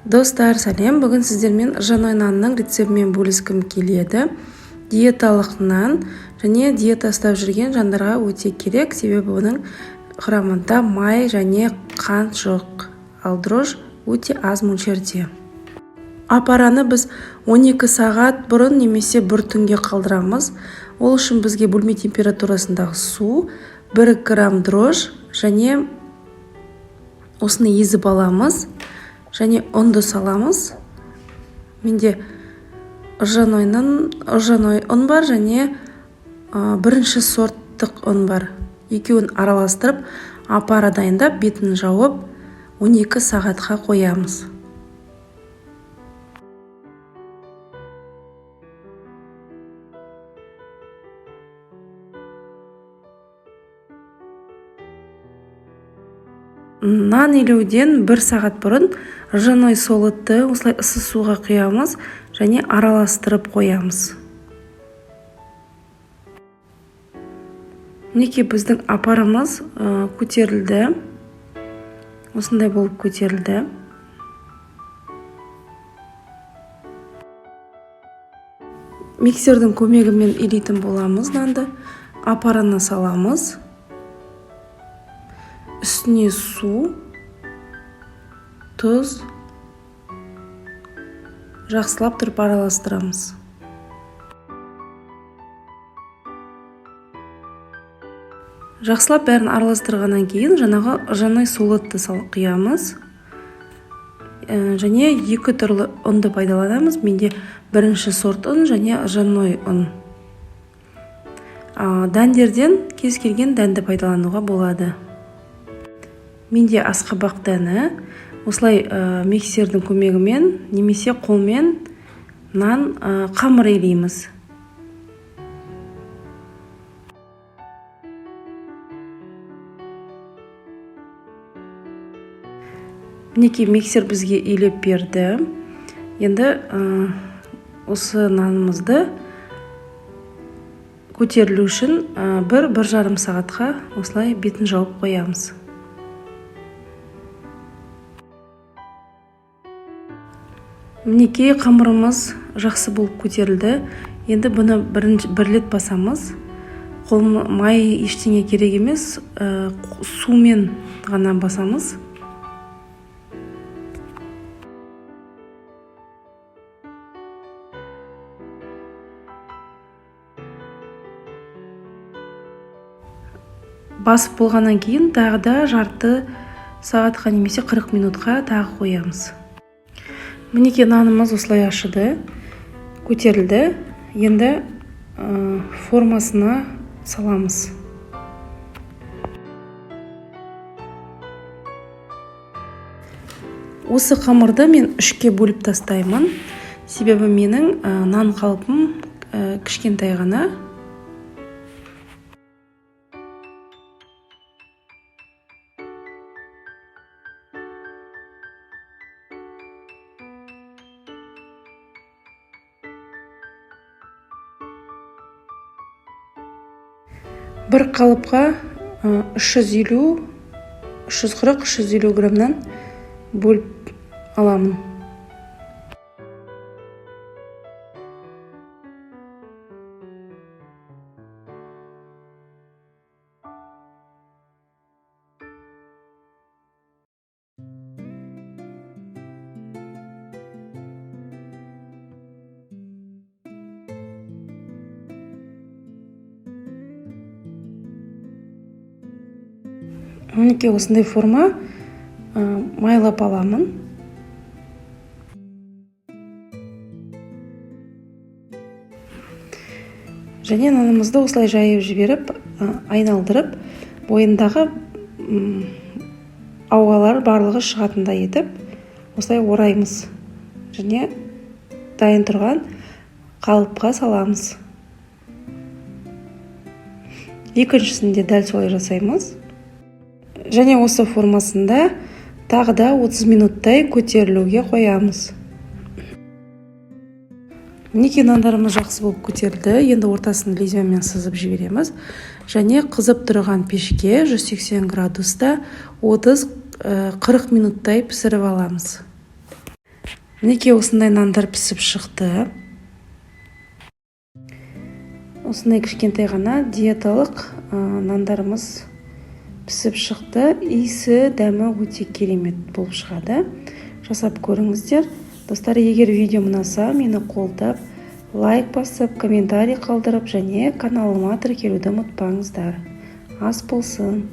Достар, сәлем. Бүгін сіздермен жаной нанның рецептімен бөліскім келеді. Диеталық нан және диета ұстап жүрген жандарға өте керек, себебі оның құрамында май және қант жоқ, ал дрож өте аз мөлшерде. Апараны біз 12 сағат бұрын немесе бір түнге қалдырамыз. Ол үшін бізге бөлме температурасындағы су, 1 грамм дрож және осыны езіп аламыз. Және ұнды саламыз. Менде жаной ұн бар және бірінші сорттық ұн бар. Екеуін араластырып, апара дайындап, бетін жауып, 12 сағатқа қоямыз. Нан илеуден 1 сағат бұрын жаной солытты осылай ысы суға құямыз және араластырып қоямыз. Мінекей біздің апарымыз көтерілді. Осындай болып көтерілді. Миксердің көмегімен илейтін боламыз нанды. Апараны саламыз. Үстіне су, тұз, жақсылап тұрып араластырамыз. Жақсылап бәрін араластырғаннан кейін жаңағы жаной солытты құямыз. Және 2 түрлі ұнды пайдаланамыз. Менде бірінші сорт ұн және жаной ұн. Дәндерден кез келген дәнді пайдалануға болады. Менде асқабақ дәні. Осылай миксердің көмегімен немесе қолмен нан қамыр илейміз. Мінекей миксер бізге илеп берді. Енді осы нанымызды көтерілу үшін 1-1,5 сағатқа осылай бетін жауып қоямыз. Мінекей қамырымыз жақсы болып көтерілді. Енді бұны бірлет басамыз. Май ештеңе керек емес, сумен ғана басамыз. Басып болғаннан кейін тағы да жарты сағатқа немесе 40 минутқа тағы қоямыз. Мінекей нанымыз осылай ашыды, көтерілді. Енді формасына саламыз. Осы қамырды мен 3-ке бөліп тастаймын. Себебі менің нан қалпым кішкентай ғана. Бір қалыпқа 340-350 граммнан бөліп аламын. Мінекей осындай форма майлап аламын. Және нанымызды осылай жайып жіберіп, айналдырып, бойындағы ауалар барлығы шығатындай етіп, осылай ораймыз. Және дайын тұрған қалыпқа саламыз. Екіншісінде дәл солай жасаймыз. Және осы формасында тағы да 30 минуттай көтерілуге қоямыз. Мінекей нандарымыз жақсы болып көтерілді. Енді ортасын лезвиямен сызып жібереміз. Және қызып тұрған пешке 180 градуста 30-40 минуттай пісіріп аламыз. Мінекей осындай нандар пісіп шықты. Осындай кішкентай ғана диеталық нандарымыз пісіп шықты. Иісі, дәмі өте керемет болып шығады. Жасап көріңіздер. Достар, егер видео ұнаса, мені қолдап, лайк басып, комментарий қалдырып, және каналыма тіркелуді ұмытпаңыздар. Ас болсын!